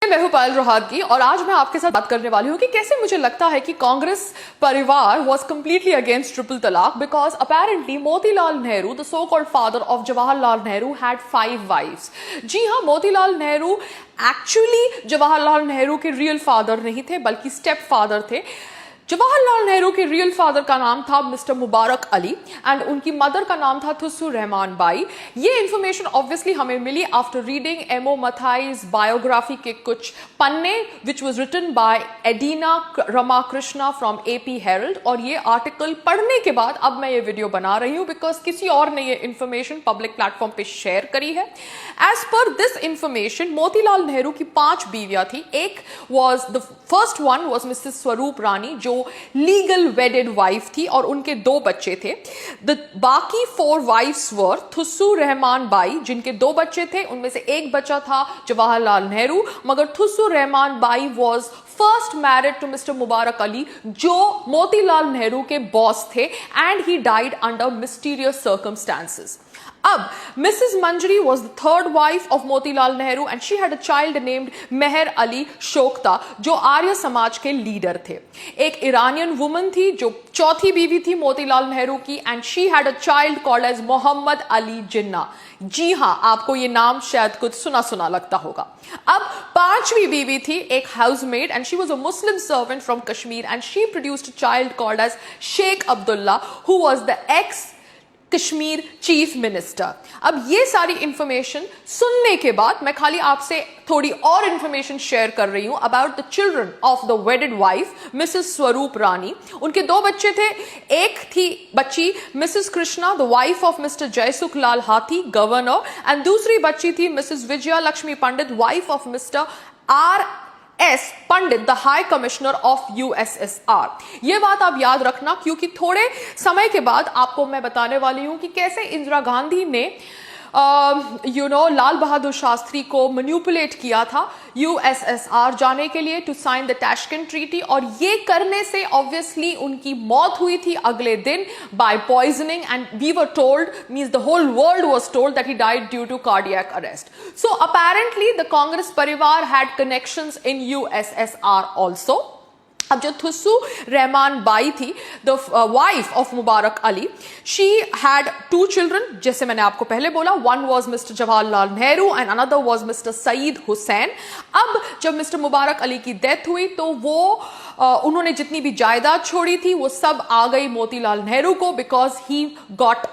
मैं हूं पायल रोहातगी और आज मैं आपके साथ बात करने वाली हूं कि कैसे मुझे लगता है कि कांग्रेस परिवार was completely against triple talaq because apparently Motilal Nehru, the so-called father of Jawaharlal Nehru, had 5 wives. जी हाँ, मोतीलाल नेहरू एक्चुअली जवाहरलाल नेहरू के रियल फादर नहीं थे बल्कि स्टेप फादर थे। जवाहरलाल नेहरू के रियल फादर का नाम था मिस्टर मुबारक अली एंड उनकी मदर का नाम था थुस्सू रहमान बाई। ये इंफॉर्मेशन ऑब्वियसली हमें मिली after reading M O Mathai's biography के कुछ पन्ने विच वाज रिटन बाय एडिना रमाकृष्णा फ्रॉम एपी हेरल्ड। और ये आर्टिकल पढ़ने के बाद अब मैं ये वीडियो बना रही हूँ बिकॉज किसी और ने ये इंफॉर्मेशन पब्लिक प्लेटफॉर्म पे शेयर करी है। As per this information Motilal Nehru की 5 बीवियां थी। एक was the first one was Mrs Swaroop रानी जो लीगल वेडेड वाइफ थी और उनके 2 बच्चे थे। बाकी 4 वाइफ्स वर थुस्सू रहमान बाई जिनके 2 बच्चे थे, उनमें से एक बच्चा था जवाहरलाल नेहरू, मगर Thussu Rahman Bai was first married to mister Mubarak Ali जो मोतीलाल नेहरू के बॉस थे and he died under mysterious circumstances. अब missus Manjari was the 3rd wife of Motilal Nehru and she had a child named Mehar Ali Shokta जो आर्य समाज के लीडर थे। एक ईरानियन वुमन थी जो 4थी बीवी थी मोतीलाल नेहरू की and she had a child called as Mohammad Ali Jinnah. जी हाँ, आपको ये नाम शायद कुछ सुना सुना लगता होगा। अब 5वीं बीवी थी एक housemaid and she was a Muslim servant from Kashmir and she produced a child called as Sheikh Abdullah who was the ex Kashmir chief minister. अब ये सारी इंफॉर्मेशन सुनने के बाद मैं खाली आपसे थोड़ी और इंफॉर्मेशन शेयर कर रही हूं about the children of the wedded wife missus Swaroop Rani. उनके 2 बच्चे थे। एक थी बच्ची missus Krishna the wife of mister Jaisukh Lal Hathi governor and दूसरी बच्ची थी missus Vijaya Lakshmi Pandit wife of mister R.S. Pandit the high commissioner of USSR। ये बात आप याद रखना क्योंकि थोड़े समय के बाद आपको मैं बताने वाली हूं कि कैसे इंदिरा गांधी ने लाल बहादुर शास्त्री को मैनिपुलेट किया था USSR जाने के लिए to sign the Tashkent treaty और ये करने से ऑब्वियसली उनकी मौत हुई थी अगले दिन by poisoning and we were told means the whole world was told that he died due to cardiac arrest. So apparently the Congress parivar had connections in USSR also. अब जो थुस्सू रहमान बाई थी the wife of Mubarak Ali, she had 2 children जैसे मैंने आपको पहले बोला। One was mister Jawaharlal Nehru and another was mister Syed Hussain. अब जब मिस्टर मुबारक अली की डेथ हुई तो वो उन्होंने जितनी भी जायदाद छोड़ी थी वो सब आ गई मोतीलाल नेहरू को because he got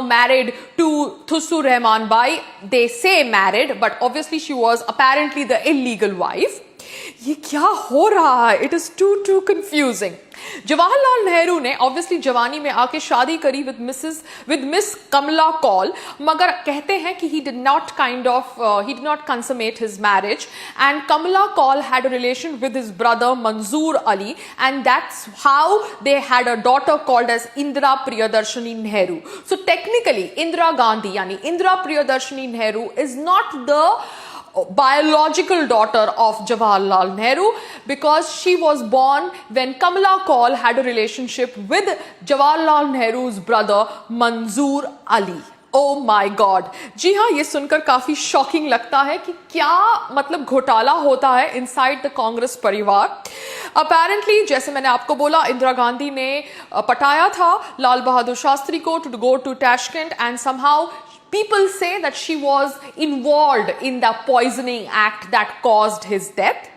married to Thussu Rahman Bai. They say married but obviously she was apparently the illegal wife. ये क्या हो रहा है? It is too confusing. Jawaharlal Nehru ने ऑब्वियसली जवानी में आके शादी करी विद मिस कमला कौल, मगर कहते हैं कि he did not consummate his marriage and Kamala Kaul had a relation with his brother Manzoor Ali and that's how they had a daughter called as Indira Priyadarshini Nehru. So technically Indira Gandhi yani Indira Priyadarshini Nehru is not the biological daughter of Jawaharlal Nehru because she was born when Kamala Kaul had a relationship with Jawaharlal Nehru's brother Manzoor Ali. Oh my God! जी हाँ, ये सुनकर काफी shocking लगता है कि क्या मतलब घोटाला होता है इनसाइड द कांग्रेस परिवार। अपेरेंटली जैसे मैंने आपको बोला इंदिरा गांधी ने पटाया था लाल बहादुर शास्त्री को to go to Tashkent and somehow people say that she was involved in the poisoning act that caused his death.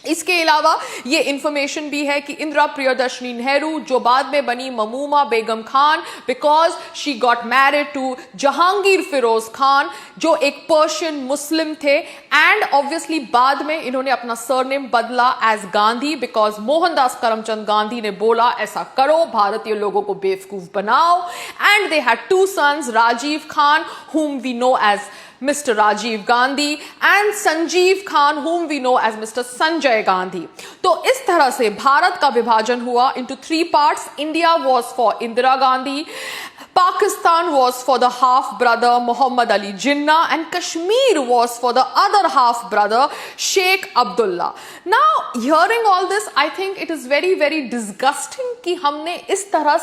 इसके अलावा ये इंफॉर्मेशन भी है कि इंदिरा प्रियदर्शनी नेहरू जो बाद में बनी Mamuma Begum Khan because she got married to Jahangir Feroze Khan जो एक पर्शियन मुस्लिम थे एंड ऑब्वियसली बाद में इन्होंने अपना सरनेम बदला एज गांधी बिकॉज मोहनदास करमचंद गांधी ने बोला ऐसा करो, भारतीय लोगों को बेवकूफ बनाओ। And they had 2 sons, Rajiv Khan whom we know as Mr. Rajiv Gandhi and Sanjeev Khan whom we know as Mr. Sanjay Gandhi. तो इस तरह से भारत का विभाजन हुआ into 3 parts. India was for Indira Gandhi, Pakistan was for the half brother Muhammad Ali Jinnah and Kashmir was for the other half brother Sheikh Abdullah. Now hearing all this I think it is very very disgusting कि हमें इस तरह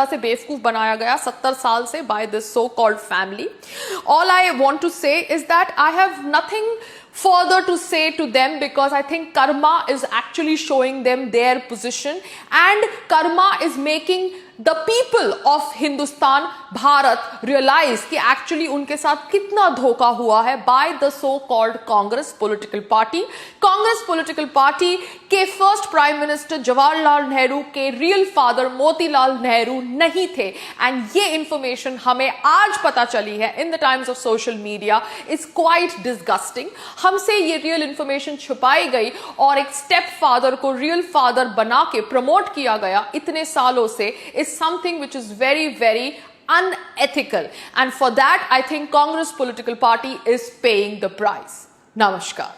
से बेवकूफ बनाया गया 70 साल से by this so called family. All I want to say is that I have nothing further to say to them, because I think karma is actually showing them their position, and karma is making the people of Hindustan, Bharat, realize कि actually उनके साथ कितना धोखा हुआ है by the so-called Congress political party. Congress political party के first Prime Minister Jawaharlal Nehru के real father Motilal Nehru नहीं थे, and ये information हमें आज पता चली है in the times of social media is quite disgusting. हमसे ये real information छुपाई गई और एक step father को real father बना के promote किया गया इतने सालों से is something which is very, very unethical, and for that I think Congress political party is paying the price. Namaskar.